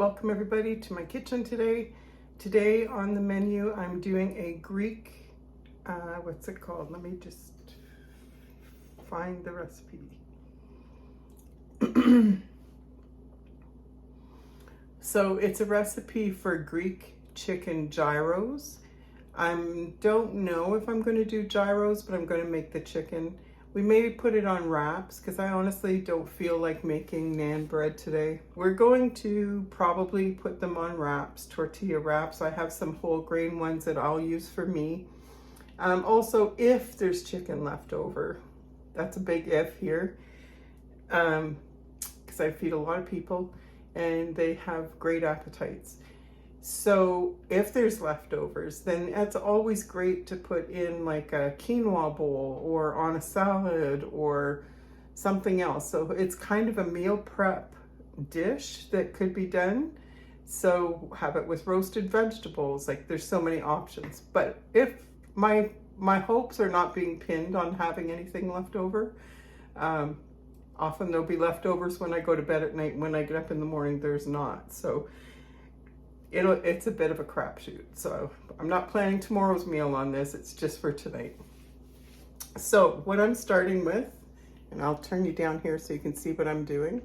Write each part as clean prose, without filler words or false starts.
welcome everybody to my kitchen today. Today on the menu I'm doing a Greek, what's it called? Let me just find the recipe. So it's a recipe for Greek chicken gyros. I don't know if I'm going to do gyros, but I'm going to make the chicken. We may put it on wraps because I honestly don't feel like making naan bread today. We're going to probably put them on wraps, tortilla wraps. I have some whole grain ones that I'll use for me. Also, if there's chicken left over, that's a big if here, because I feed a lot of people and they have great appetites. So if there's leftovers, then it's always great to put in like a quinoa bowl or on a salad or something else. So it's kind of a meal prep dish that could be done. So have it with roasted vegetables, like there's so many options. But if my hopes are not being pinned on having anything left over, often there'll be leftovers when I go to bed at night. When I get up in the morning, there's not. So it's a bit of a crapshoot. So I'm not planning tomorrow's meal on this. It's just for tonight. So what I'm starting with, and I'll turn you down here so you can see what I'm doing.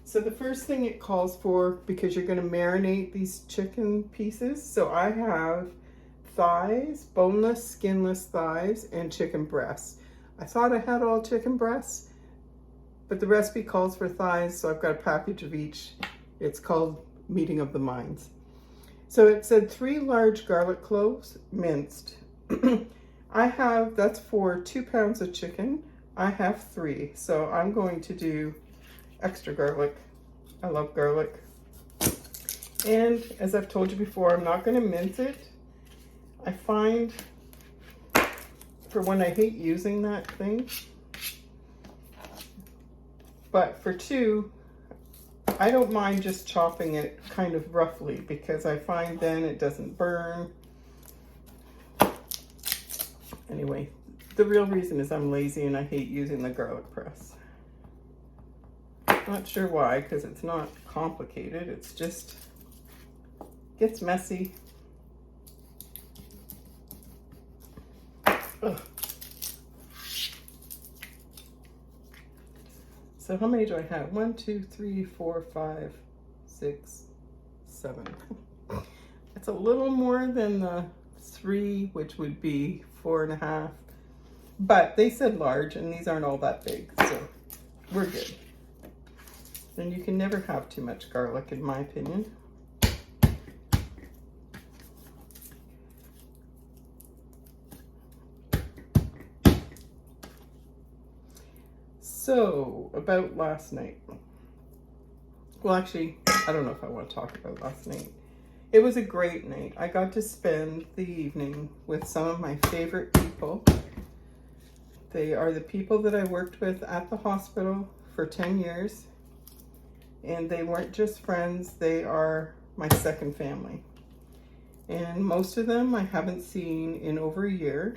So the first thing it calls for, because you're going to marinate these chicken pieces. So I have thighs, boneless, skinless thighs, and chicken breasts. I thought I had all chicken breasts, but the recipe calls for thighs, so I've got a package of each. It's called Meeting of the Minds. So it said 3 large garlic cloves, minced. That's for 2 pounds of chicken. I have 3, so I'm going to do extra garlic. I love garlic. And as I've told you before, I'm not going to mince it. I find for when I hate using that thing, but for 2, I don't mind just chopping it kind of roughly because I find then it doesn't burn. Anyway, the real reason is I'm lazy and I hate using the garlic press. Not sure why, because it's not complicated. It's just gets messy. Ugh. So how many do I have? 1, 2, 3, 4, 5, 6, 7. It's a little more than the 3, which would be 4.5. But they said large, and these aren't all that big, so we're good. And you can never have too much garlic, in my opinion. So, about last night. Well, actually, I don't know if I want to talk about last night. It was a great night. I got to spend the evening with some of my favorite people. They are the people that I worked with at the hospital for 10 years. And they weren't just friends, they are my second family. And most of them I haven't seen in over a year.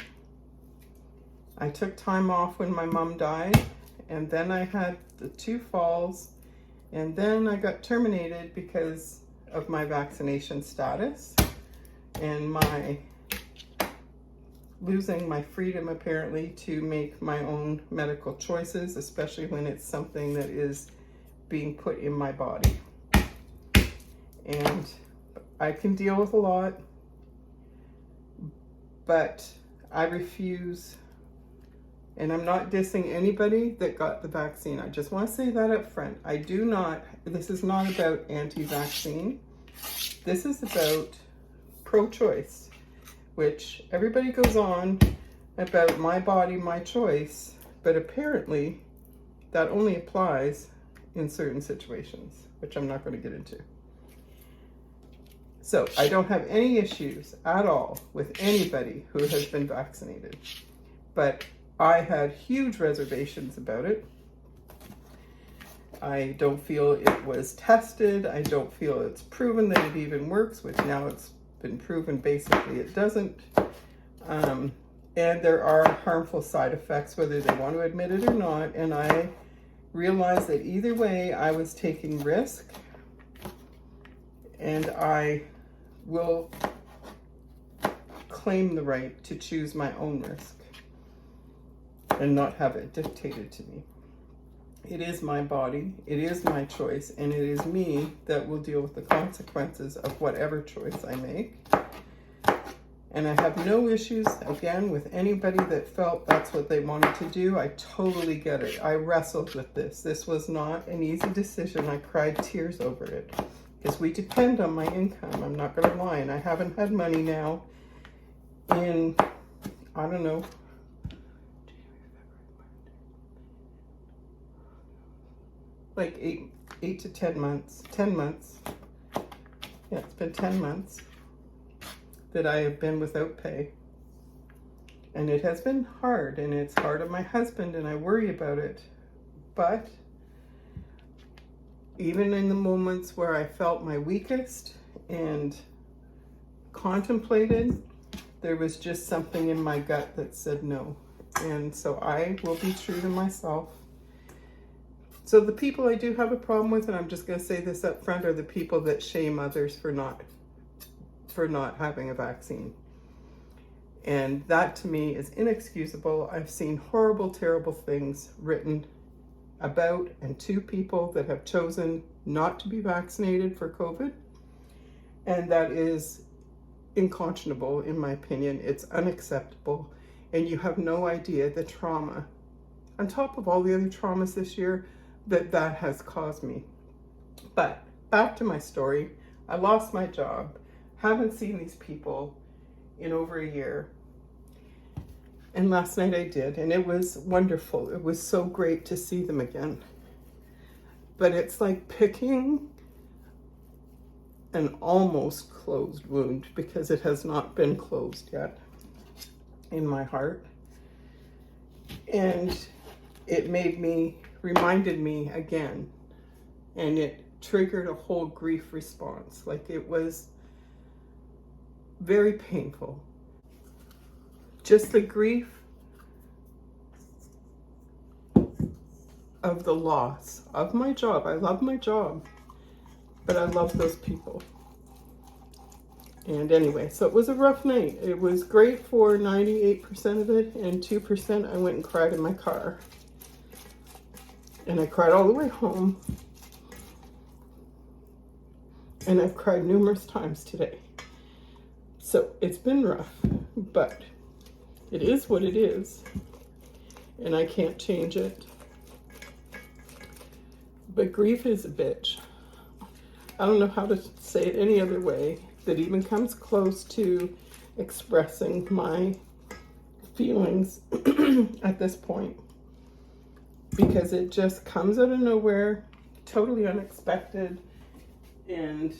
I took time off when my mom died. And then I had the 2 falls, and then I got terminated because of my vaccination status and my losing my freedom apparently to make my own medical choices, especially when it's something that is being put in my body. And I can deal with a lot, but I refuse. And I'm not dissing anybody that got the vaccine. I just want to say that up front. This is not about anti-vaccine. This is about pro-choice, which everybody goes on about my body, my choice, but apparently that only applies in certain situations, which I'm not going to get into. So I don't have any issues at all with anybody who has been vaccinated, but I had huge reservations about it. I don't feel it was tested. I don't feel it's proven that it even works, which now it's been proven basically it doesn't. And there are harmful side effects, whether they want to admit it or not. And I realized that either way, I was taking risk and I will claim the right to choose my own risk and not have it dictated to me. It is my body, it is my choice, and it is me that will deal with the consequences of whatever choice I make. And I have no issues, again, with anybody that felt that's what they wanted to do. I totally get it. I wrestled with this. This was not an easy decision. I cried tears over it because we depend on my income. I'm not going to lie. And I haven't had money now in, I don't know, like eight to 10 months. 10 months. Yeah, it's been 10 months that I have been without pay. And it has been hard, and it's hard on my husband, and I worry about it. But even in the moments where I felt my weakest and contemplated, there was just something in my gut that said no. And so I will be true to myself. So the people I do have a problem with, and I'm just going to say this up front, are the people that shame others for not having a vaccine. And that to me is inexcusable. I've seen horrible, terrible things written about and to people that have chosen not to be vaccinated for COVID. And that is unconscionable, in my opinion. It's unacceptable. And you have no idea the trauma, on top of all the other traumas this year, that has caused me. But back to my story. I lost my job. Haven't seen these people in over a year. And last night I did, and it was wonderful. It was so great to see them again. But it's like picking an almost closed wound, because it has not been closed yet in my heart. And it reminded me again, and it triggered a whole grief response. Like, it was very painful. Just the grief of the loss of my job. I love my job, but I love those people. And anyway, so it was a rough night. It was great for 98% of it, and 2% I went and cried in my car. And I cried all the way home. And I've cried numerous times today. So it's been rough, but it is what it is, and I can't change it. But grief is a bitch. I don't know how to say it any other way that even comes close to expressing my feelings at this point, because it just comes out of nowhere, totally unexpected, and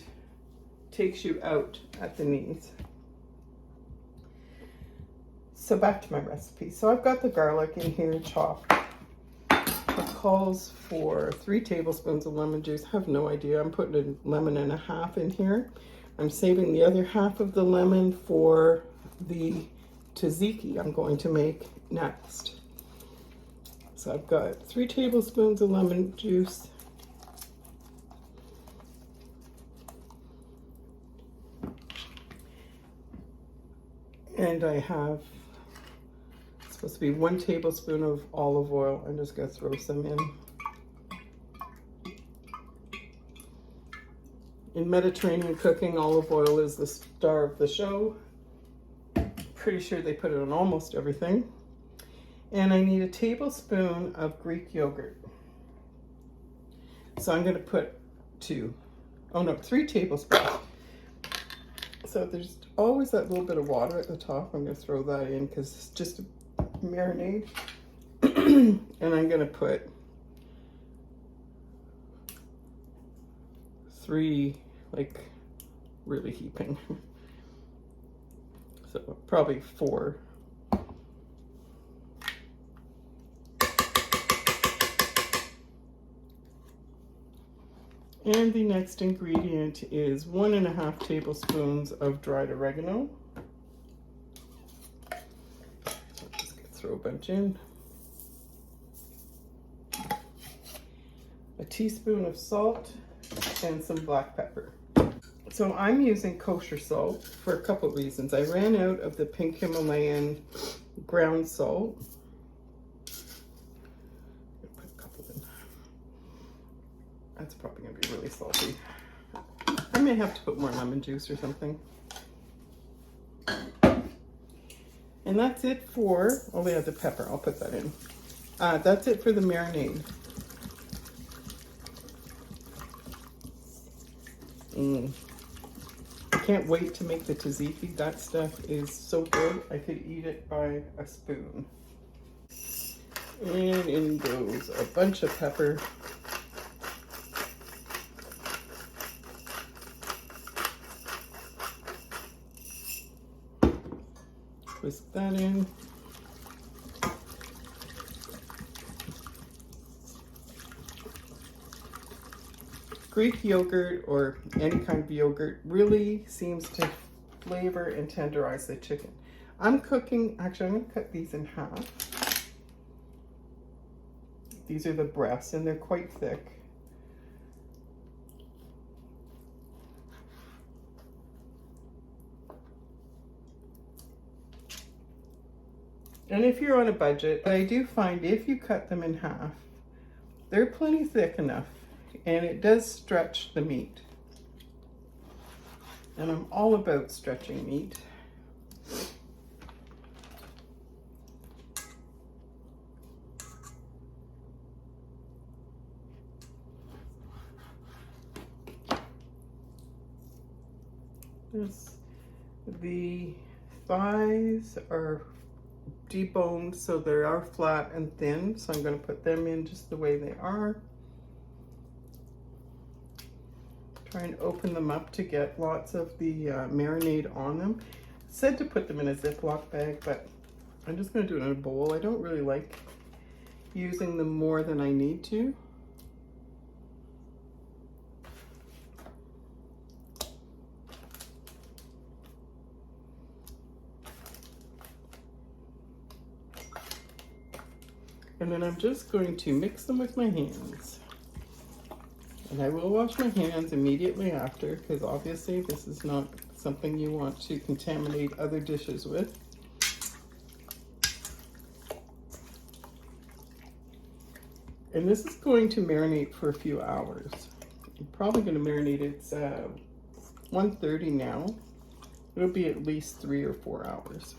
takes you out at the knees. So back to my recipe. So I've got the garlic in here chopped. It calls for 3 tablespoons of lemon juice. I have no idea. I'm putting a lemon and a half in here. I'm saving the other half of the lemon for the tzatziki I'm going to make next. So I've got 3 tablespoons of lemon juice. And I have supposed to be 1 tablespoon of olive oil. I'm just going to throw some in. In Mediterranean cooking, olive oil is the star of the show. Pretty sure they put it on almost everything. And I need a tablespoon of Greek yogurt. So I'm going to put 3 tablespoons. So there's always that little bit of water at the top. I'm going to throw that in because it's just a marinade. And I'm going to put 3, like, really heaping. So probably 4. And the next ingredient is 1.5 tablespoons of dried oregano. So I'm just gonna throw a bunch in. A teaspoon of salt and some black pepper. So I'm using kosher salt for a couple reasons. I ran out of the pink Himalayan ground salt. Put a couple in. That's probably gonna be really salty. I may have to put more lemon juice or something. And that's it for, oh yeah, the pepper, I'll put that in. That's it for the marinade. I can't wait to make the tzatziki. That stuff is so good. I could eat it by a spoon. And in goes a bunch of pepper. Twist that in. Greek yogurt or any kind of yogurt really seems to flavor and tenderize the chicken. I'm cooking, actually I'm gonna cut these in half. These are the breasts and they're quite thick. And if you're on a budget, I do find if you cut them in half, they're plenty thick enough. And it does stretch the meat. And I'm all about stretching meat. The thighs are deboned, so they are flat and thin. So I'm going to put them in just the way they are. Try and open them up to get lots of the marinade on them. It said to put them in a Ziploc bag, but I'm just going to do it in a bowl. I don't really like using them more than I need to. And then I'm just going to mix them with my hands. And I will wash my hands immediately after, because obviously this is not something you want to contaminate other dishes with. And this is going to marinate for a few hours. I'm probably going to marinate it, it's 1:30 now. It'll be at least 3 or 4 hours.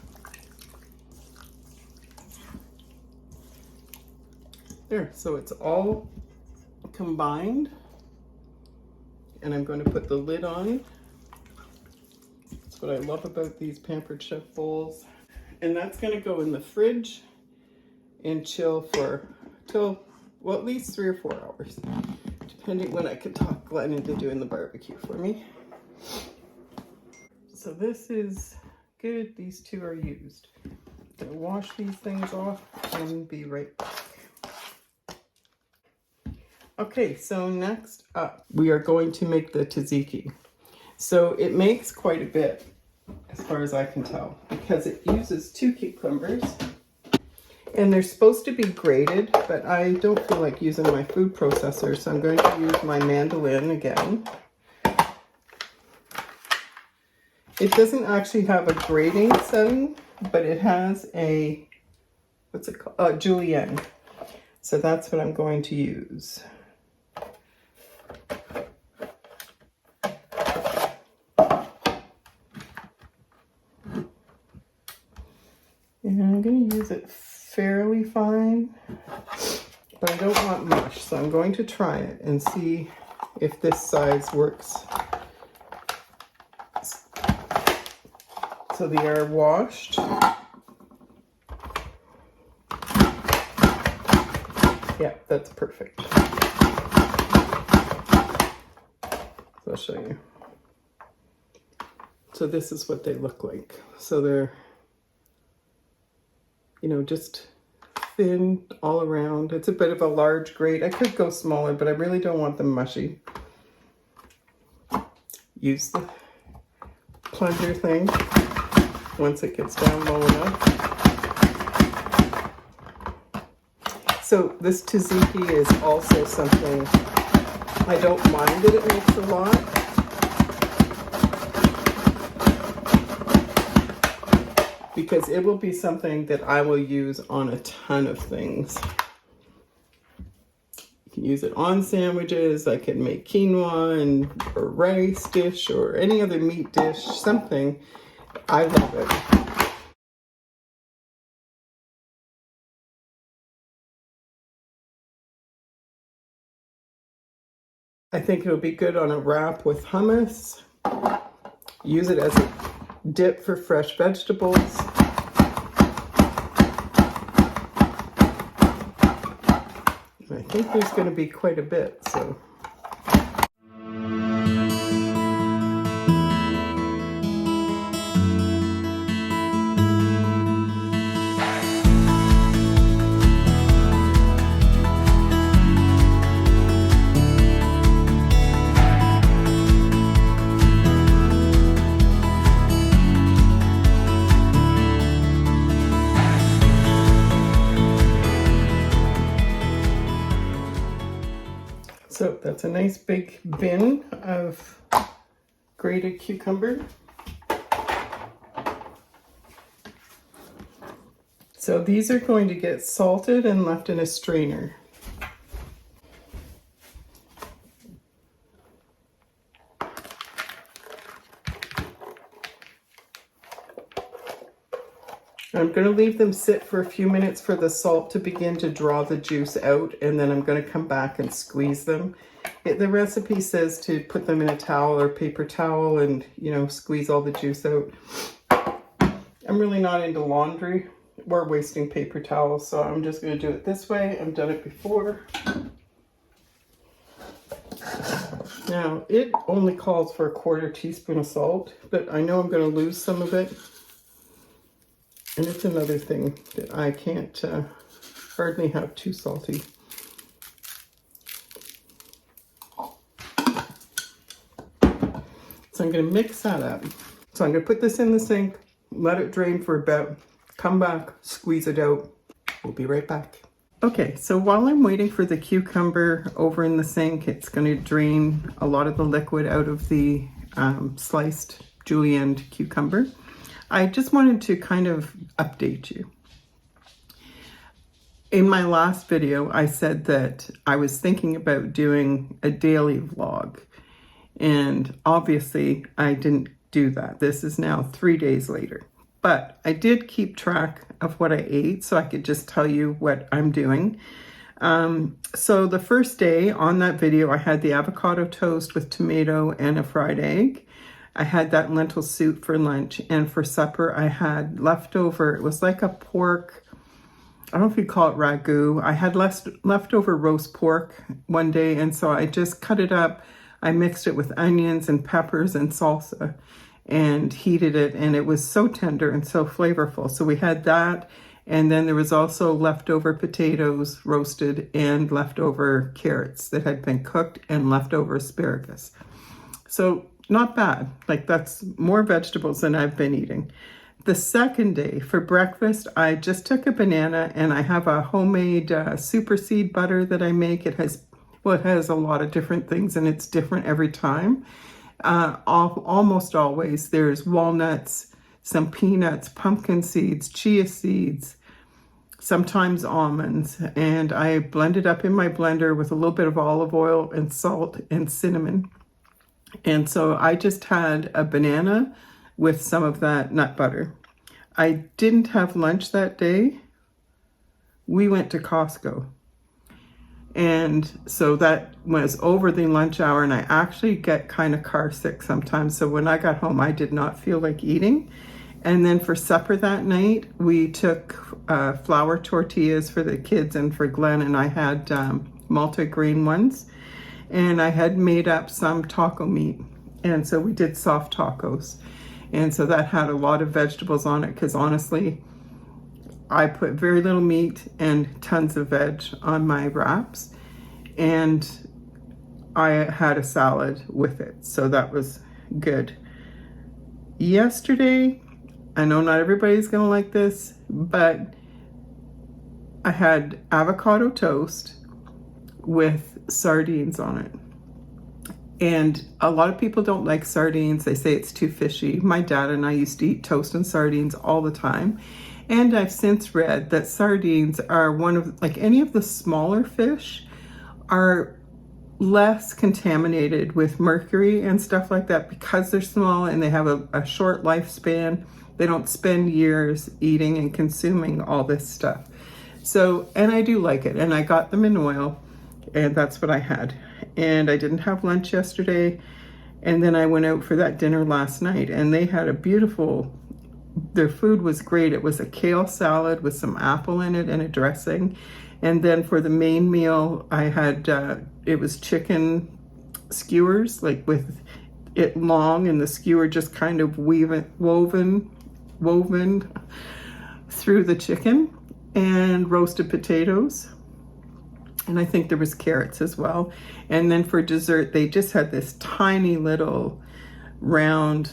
There, so it's all combined. And I'm going to put the lid on. That's what I love about these Pampered Chef bowls. And that's going to go in the fridge and chill till, well, at least 3 or 4 hours, depending when I can talk Glenn into doing the barbecue for me. So this is good. These two are used. I'm going to wash these things off and be right back. Okay, so next up, we are going to make the tzatziki. So it makes quite a bit, as far as I can tell, because it uses 2 cucumbers. And they're supposed to be grated, but I don't feel like using my food processor, so I'm going to use my mandolin again. It doesn't actually have a grating setting, but it has a, what's it called? Julienne. So that's what I'm going to use. And I'm going to use it fairly fine, but I don't want much, so I'm going to try it and see if this size works. So they are washed. Yeah, that's perfect. So I'll show you. So this is what they look like. So they're, you know, just thin all around. It's a bit of a large grate. I could go smaller, but I really don't want them mushy. Use the plunger thing once it gets down low enough. So this tzatziki is also something I don't mind that it makes a lot. because it will be something that I will use on a ton of things. You can use it on sandwiches. I can make quinoa and a rice dish or any other meat dish, something. I love it. I think it'll be good on a wrap with hummus. Use it as a dip for fresh vegetables. And I think there's going to be quite a bit, so. So that's a nice big bin of grated cucumber. So these are going to get salted and left in a strainer. I'm going to leave them sit for a few minutes for the salt to begin to draw the juice out, and then I'm going to come back and squeeze them. The recipe says to put them in a towel or paper towel and, you know, squeeze all the juice out. I'm really not into laundry or wasting paper towels, so I'm just going to do it this way. I've done it before. Now, it only calls for a 1/4 teaspoon of salt, but I know I'm going to lose some of it. And it's another thing that I can't hardly have too salty. So I'm going to mix that up. So I'm going to put this in the sink, let it drain for a bit, come back, squeeze it out. We'll be right back. Okay, so while I'm waiting for the cucumber over in the sink, it's going to drain a lot of the liquid out of the sliced julienne cucumber. I just wanted to kind of update you. In my last video, I said that I was thinking about doing a daily vlog, and obviously I didn't do that. This is now 3 days later, but I did keep track of what I ate so I could just tell you what I'm doing. So the first day on that video, I had the avocado toast with tomato and a fried egg. I had that lentil soup for lunch, and for supper I had leftover, it was like a pork, I don't know if you call it ragu. I had leftover roast pork one day, and so I just cut it up. I mixed it with onions and peppers and salsa and heated it, and it was so tender and so flavorful. So we had that, and then there was also leftover potatoes roasted and leftover carrots that had been cooked and leftover asparagus. So not bad. Like, that's more vegetables than I've been eating. The second day for breakfast, I just took a banana, and I have a homemade super seed butter that I make. It has a lot of different things, and it's different every time. Almost always there's walnuts, some peanuts, pumpkin seeds, chia seeds, sometimes almonds, and I blend it up in my blender with a little bit of olive oil and salt and cinnamon. And so I just had a banana with some of that nut butter. I didn't have lunch that day. We went to Costco. And so that was over the lunch hour, and I actually get kind of car sick sometimes. So when I got home, I did not feel like eating. And then for supper that night, we took flour tortillas for the kids and for Glenn, and I had multi-grain ones. And I had made up some taco meat, and so we did soft tacos, and so that had a lot of vegetables on it, because honestly I put very little meat and tons of veg on my wraps, and I had a salad with it, so that was good. Yesterday, I know not everybody's gonna like this, but I had avocado toast with sardines on it. And a lot of people don't like sardines. They say it's too fishy. My dad and I used to eat toast and sardines all the time. And I've since read that sardines are one of, like any of the smaller fish, are less contaminated with mercury and stuff like that because they're small and they have a short lifespan. They don't spend years eating and consuming all this stuff. So, and I do like it. And I got them in oil, and that's what I had. And I didn't have lunch yesterday. And then I went out for that dinner last night, and they had a beautiful, their food was great. It was a kale salad with some apple in it and a dressing. And then for the main meal, I had, it was chicken skewers, like with it long and the skewer just kind of woven through the chicken, and roasted potatoes. And I think there was carrots as well. And then for dessert, they just had this tiny little round,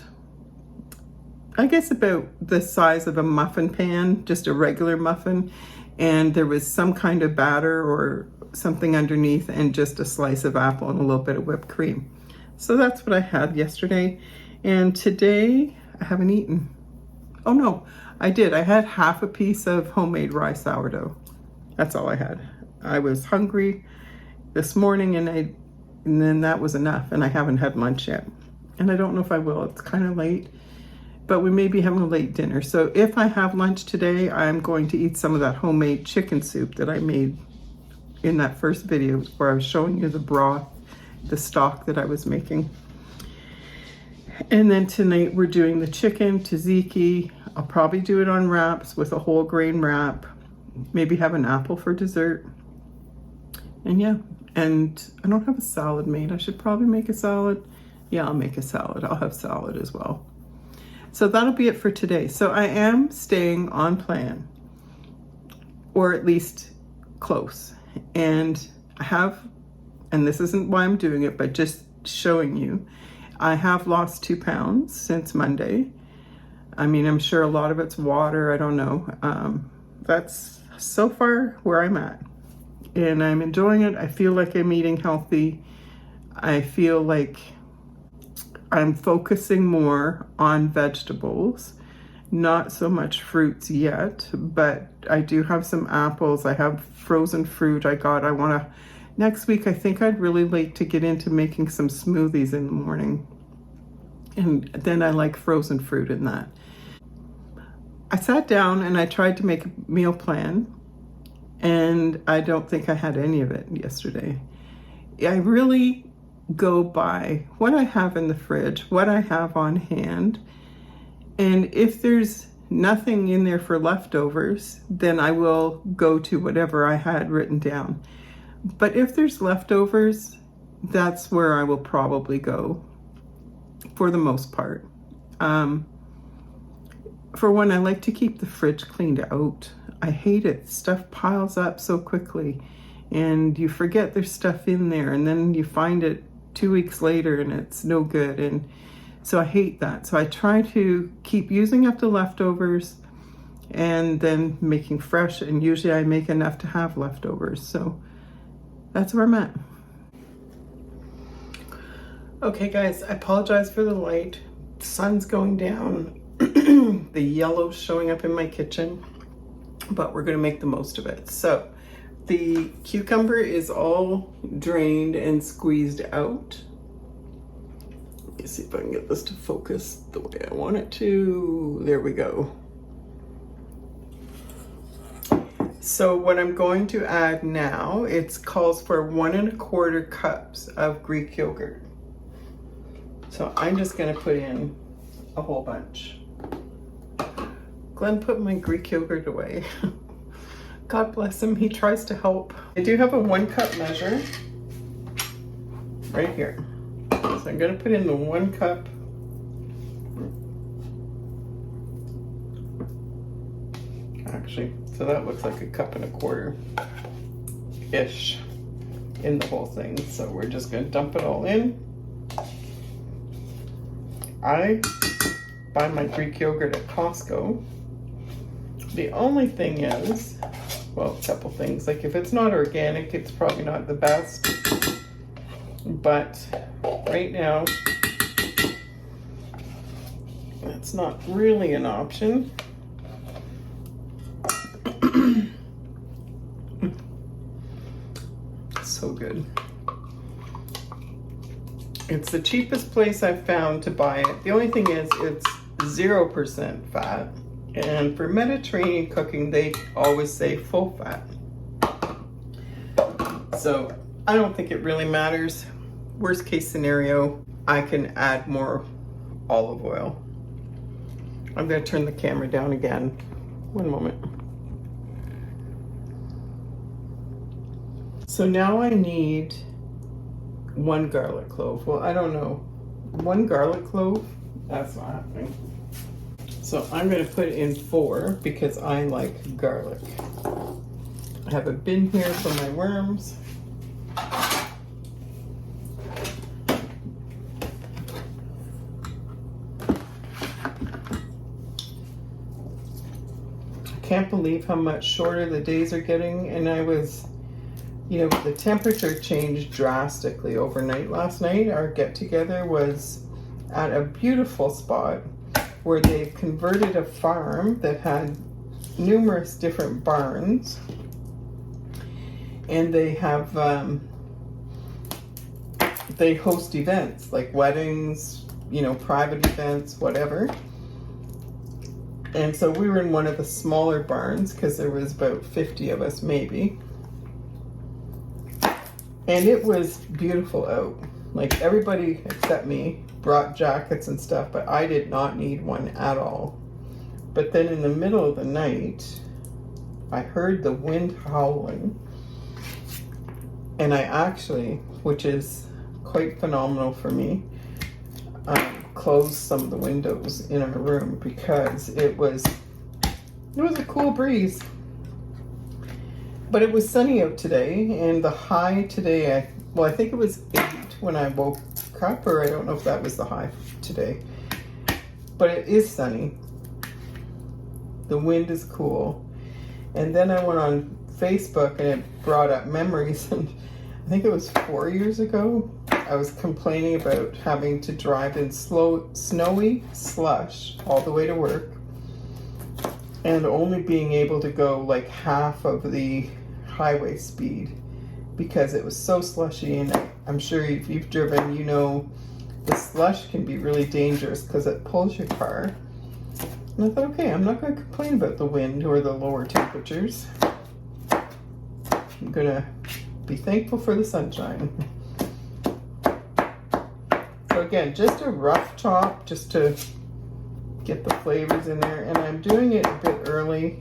I guess about the size of a muffin pan, just a regular muffin. And there was some kind of batter or something underneath, and just a slice of apple and a little bit of whipped cream. So that's what I had yesterday. And today I haven't eaten. Oh no, I did. I had half a piece of homemade rye sourdough. That's all I had. I was hungry this morning, and then that was enough, and I haven't had lunch yet. And I don't know if I will. It's kind of late, but we may be having a late dinner. So if I have lunch today, I'm going to eat some of that homemade chicken soup that I made in that first video where I was showing you the broth, the stock that I was making. And then tonight we're doing the chicken tzatziki. I'll probably do it on wraps with a whole grain wrap. Maybe have an apple for dessert. And yeah, and I don't have a salad made. I should probably make a salad. Yeah, I'll make a salad. I'll have salad as well. So that'll be it for today. So I am staying on plan, or at least close. And I have, and this isn't why I'm doing it, but just showing you, I have lost 2 pounds since Monday. I mean, I'm sure a lot of it's water. I don't know. That's so far where I'm at. And I'm enjoying it. I feel like I'm eating healthy. I feel like I'm focusing more on vegetables, not so much fruits yet, but I do have some apples. I have frozen fruit next week, I think I'd really like to get into making some smoothies in the morning. And then I like frozen fruit in that. I sat down and I tried to make a meal plan, and I don't think I had any of it yesterday. I really go by what I have in the fridge, what I have on hand, and if there's nothing in there for leftovers, then I will go to whatever I had written down. But if there's leftovers, that's where I will probably go for the most part. For one, I like to keep the fridge cleaned out. I hate it. Stuff piles up so quickly, and you forget there's stuff in there, and then you find it 2 weeks later and it's no good. And so I hate that. So I try to keep using up the leftovers and then making fresh, and usually I make enough to have leftovers. So that's where I'm at. Okay guys, I apologize for the light. The sun's going down. The yellow's showing up in my kitchen, but we're gonna make the most of it. So the cucumber is all drained and squeezed out. Let me see if I can get this to focus the way I want it to. There we go. So what I'm going to add now, it calls for 1 1/4 cups of Greek yogurt. So I'm just gonna put in a whole bunch. Glenn put my Greek yogurt away. God bless him, he tries to help. I do have a 1 cup measure right here. So I'm gonna put in the 1 cup. Actually, so that looks like a 1.25 cups-ish in the whole thing. So we're just gonna dump it all in. I buy my Greek yogurt at Costco. The only thing is, well, a couple things. Like if it's not organic, it's probably not the best. But right now, that's not really an option. So good. It's the cheapest place I've found to buy it. The only thing is it's 0% fat. And for Mediterranean cooking, they always say full fat. So I don't think it really matters. Worst case scenario, I can add more olive oil. I'm going to turn the camera down again. One moment. So now I need 1 garlic clove. Well, I don't know. 1 garlic clove? That's not happening. So I'm going to put in 4 because I like garlic. I have a bin here for my worms. Can't believe how much shorter the days are getting, and I was, you know, the temperature changed drastically overnight last night. Our get together was at a beautiful spot where they've converted a farm that had numerous different barns, and they have they host events like weddings, you know, private events, whatever. And so we were in one of the smaller barns because there was about 50 of us maybe. And it was beautiful out. Like everybody except me brought jackets and stuff, but I did not need one at all. But then in the middle of the night, I heard the wind howling. And I actually, which is quite phenomenal for me, closed some of the windows in our room because it was a cool breeze. But it was sunny out today, and the high today, I think it was 8 when I woke up, or I don't know if that was the high today. But it is sunny. The wind is cool. And then I went on Facebook and it brought up memories, and I think it was 4 years ago. I was complaining about having to drive in snowy slush all the way to work and only being able to go like half of the highway speed because it was so slushy. And I'm sure if you've driven, you know the slush can be really dangerous because it pulls your car. And I thought, okay, I'm not going to complain about the wind or the lower temperatures. I'm going to be thankful for the sunshine. So again, just a rough chop just to get the flavors in there. And I'm doing it a bit early.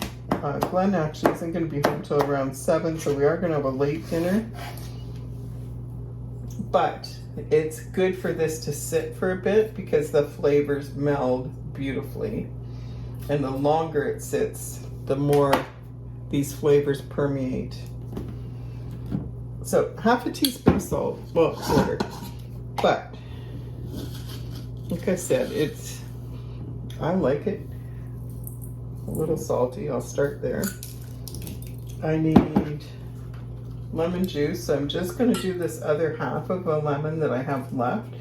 Glenn actually isn't going to be home till around 7, so we are going to have a late dinner. But it's good for this to sit for a bit because the flavors meld beautifully. And the longer it sits, the more these flavors permeate. So half a teaspoon of salt, well, quarter. But like I said, I like it a little salty. I'll start there. I need lemon juice. So I'm just going to do this other half of a lemon that I have left.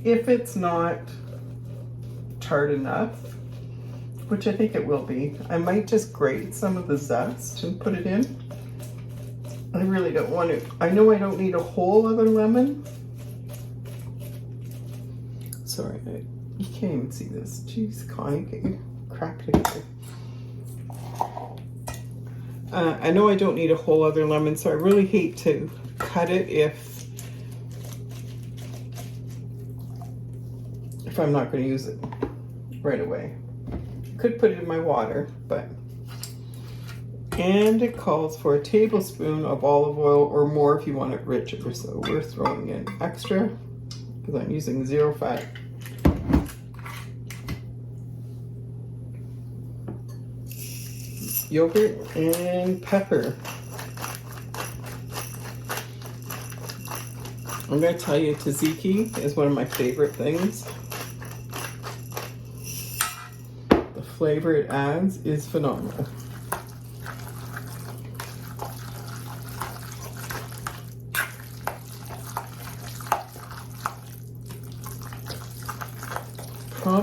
If it's not tart enough, which I think it will be, I might just grate some of the zest and put it in. I really don't want to. I know I don't need a whole other lemon. Sorry, you can't even see this. Jeez, Connie, get your crap together. I know I don't need a whole other lemon, so I really hate to cut it if I'm not going to use it right away. Could put it in my water, but. And it calls for a tablespoon of olive oil or more if you want it richer. So we're throwing in extra because I'm using 0 fat. Yogurt and pepper. I'm going to tell you, Tzatziki is one of my favorite things. The flavor it adds is phenomenal.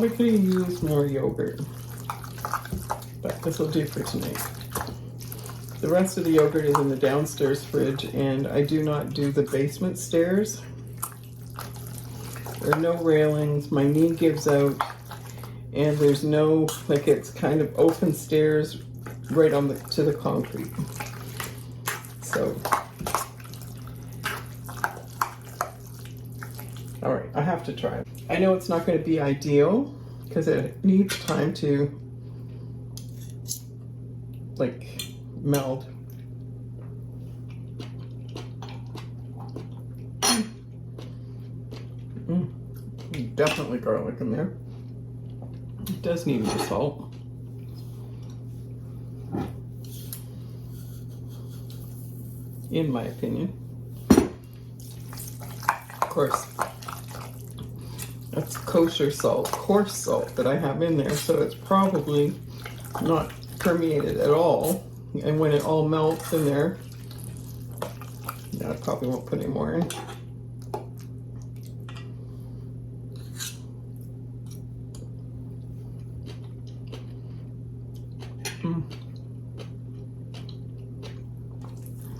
probably could have used more yogurt, but this will do for tonight. The rest of the yogurt is in the downstairs fridge, and I do not do the basement stairs. There are no railings, my knee gives out, and there's no, like, it's kind of open stairs right on to the concrete. So, all right, I have to try it. I know it's not going to be ideal because it needs time to, like, meld. Definitely garlic in there. It does need more salt. In my opinion. Of course, that's kosher salt, coarse salt that I have in there, so it's probably not permeated at all. And when it all melts in there, I probably won't put any more in.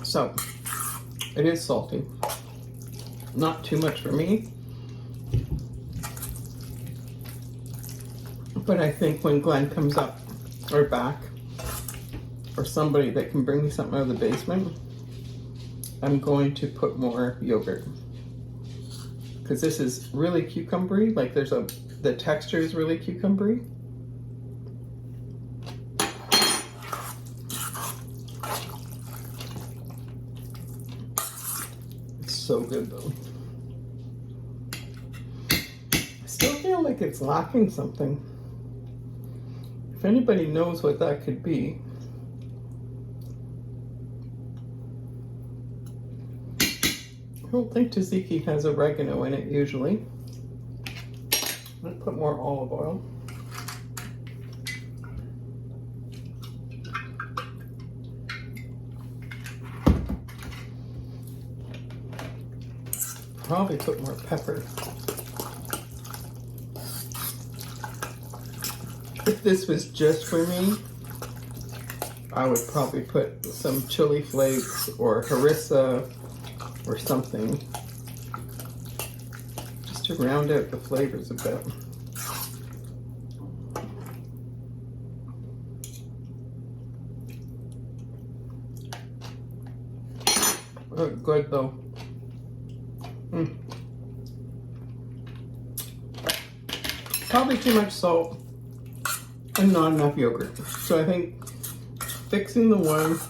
So, it is salty. Not too much for me. But I think when Glenn comes up, or back, or somebody that can bring me something out of the basement, I'm going to put more yogurt. Because this is really cucumbery, like the texture is really cucumbery. So good though. I still feel like it's lacking something. If anybody knows what that could be. I don't think tzatziki has oregano in it usually. I'm gonna put more olive oil. Probably put more pepper. If this was just for me, I would probably put some chili flakes or harissa or something just to round out the flavors a bit. Oh, good though. Probably too much salt and not enough yogurt. So I think fixing the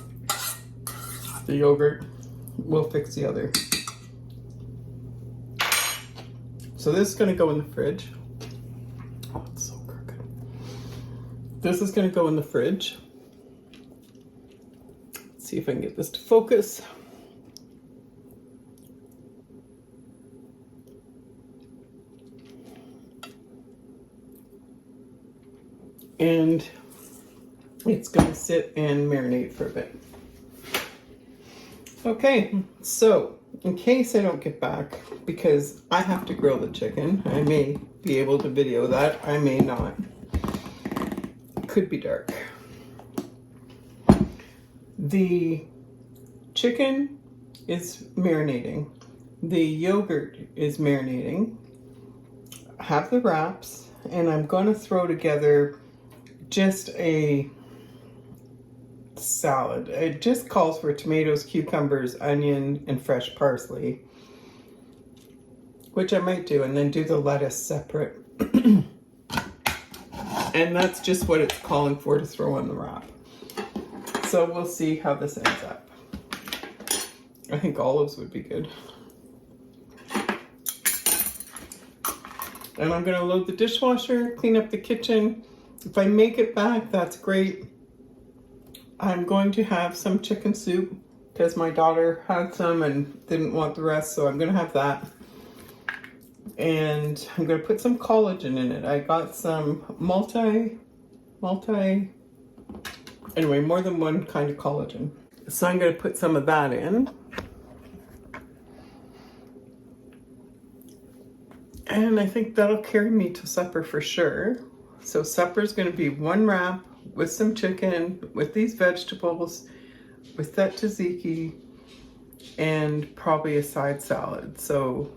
yogurt will fix the other. So this is going to go in the fridge. Oh, it's so crooked. This is going to go in the fridge. Let's see if I can get this to focus. And it's going to sit and marinate for a bit. Okay, so in case I don't get back, because I have to grill the chicken, I may be able to video that, I may not. It could be dark. The chicken is marinating. The yogurt is marinating. I have the wraps, and I'm going to throw together just a salad. It just calls for tomatoes, cucumbers, onion, and fresh parsley, which I might do, and then do the lettuce separate. And that's just what it's calling for to throw on the wrap. So we'll see how this ends up. I think olives would be good. And I'm gonna load the dishwasher, clean up the kitchen. If I make it back, that's great. I'm going to have some chicken soup because my daughter had some and didn't want the rest, so I'm gonna have that. And I'm gonna put some collagen in it. I got some anyway, more than one kind of collagen. So I'm gonna put some of that in. And I think that'll carry me to supper for sure. So supper's gonna be one wrap with some chicken, with these vegetables, with that tzatziki, and probably a side salad. So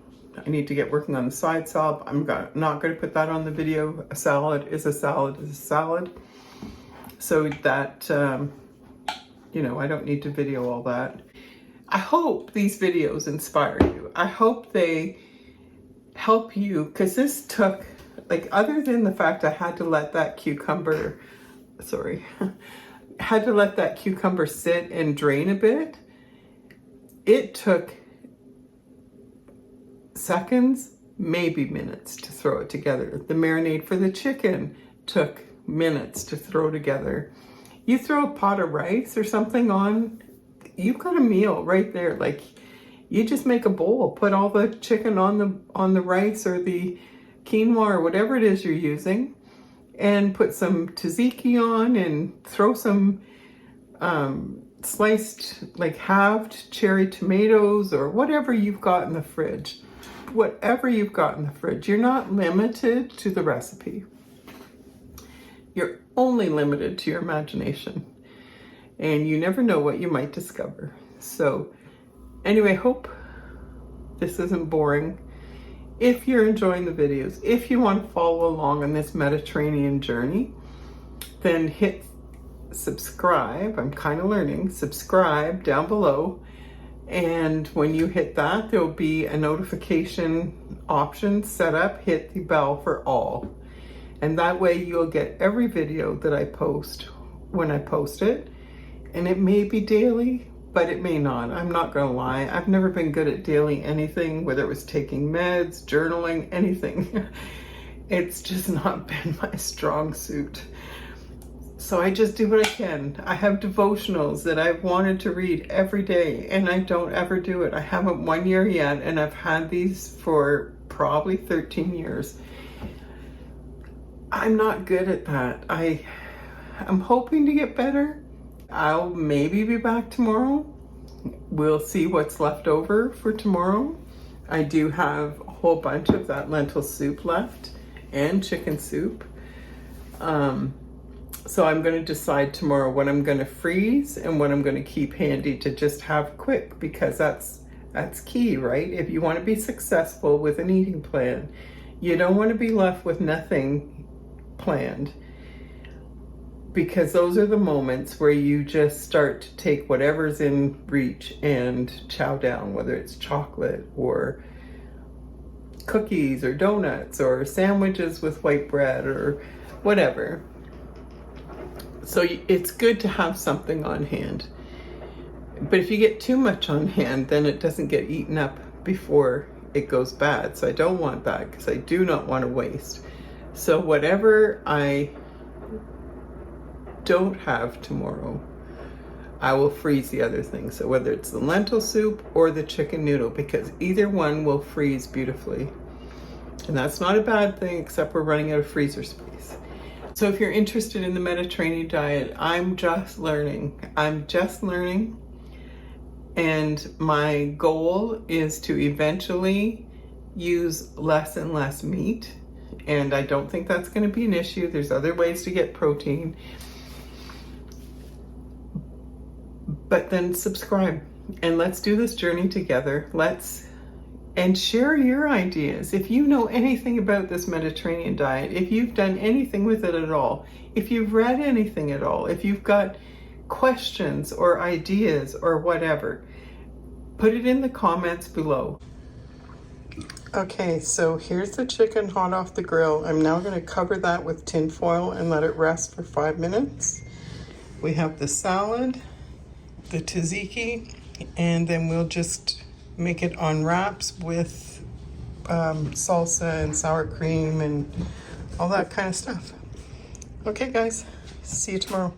I need to get working on the side salad. I'm not going to put that on the video. A salad is a salad is a salad. So that, you know, I don't need to video all that. I hope these videos inspire you. I hope they help you, because this took, like, other than the fact I had to let that cucumber, had to let that cucumber sit and drain a bit, it took seconds, maybe minutes to throw it together. The marinade for the chicken took minutes to throw together. You throw a pot of rice or something on, you've got a meal right there. Like, you just make a bowl, put all the chicken on the rice or the quinoa or whatever it is you're using, and put some tzatziki on and throw some sliced, like halved cherry tomatoes or whatever you've got in the fridge. Whatever you've got in the fridge. You're not limited to the recipe. You're only limited to your imagination. And you never know what you might discover. So anyway, hope this isn't boring. If you're enjoying the videos, if you want to follow along on this Mediterranean journey, then hit subscribe. I'm kind of learning. Subscribe down below. And when you hit that, there'll be a notification option set up. Hit the bell for all. And that way you'll get every video that I post when I post it. And it may be daily, but it may not. I'm not gonna lie. I've never been good at daily anything, whether it was taking meds, journaling, anything. It's just not been my strong suit. So I just do what I can. I have devotionals that I've wanted to read every day, and I don't ever do it. I haven't 1 year yet, and I've had these for probably 13 years. I'm not good at that. I'm hoping to get better. I'll maybe be back tomorrow. We'll see what's left over for tomorrow. I do have a whole bunch of that lentil soup left and chicken soup. So I'm going to decide tomorrow what I'm going to freeze and what I'm going to keep handy to just have quick, because that's key, right? If you want to be successful with an eating plan, you don't want to be left with nothing planned, because those are the moments where you just start to take whatever's in reach and chow down, whether it's chocolate or cookies or donuts or sandwiches with white bread or whatever. So it's good to have something on hand. But if you get too much on hand, then it doesn't get eaten up before it goes bad. So I don't want that, because I do not want to waste. So whatever I don't have tomorrow, I will freeze the other things. So whether it's the lentil soup or the chicken noodle, because either one will freeze beautifully. And that's not a bad thing, except we're running out of freezer space. So if you're interested in the Mediterranean diet, I'm just learning. And my goal is to eventually use less and less meat. And I don't think that's going to be an issue. There's other ways to get protein. But then subscribe and let's do this journey together. And share your ideas. If you know anything about this Mediterranean diet, if you've done anything with it at all, if you've read anything at all, if you've got questions or ideas or whatever, put it in the comments below. Okay, so here's the chicken hot off the grill. I'm now going to cover that with tin foil and let it rest for 5 minutes. We have the salad, the tzatziki, and then we'll just make it on wraps with salsa and sour cream and all that kind of stuff. Okay guys, see you tomorrow.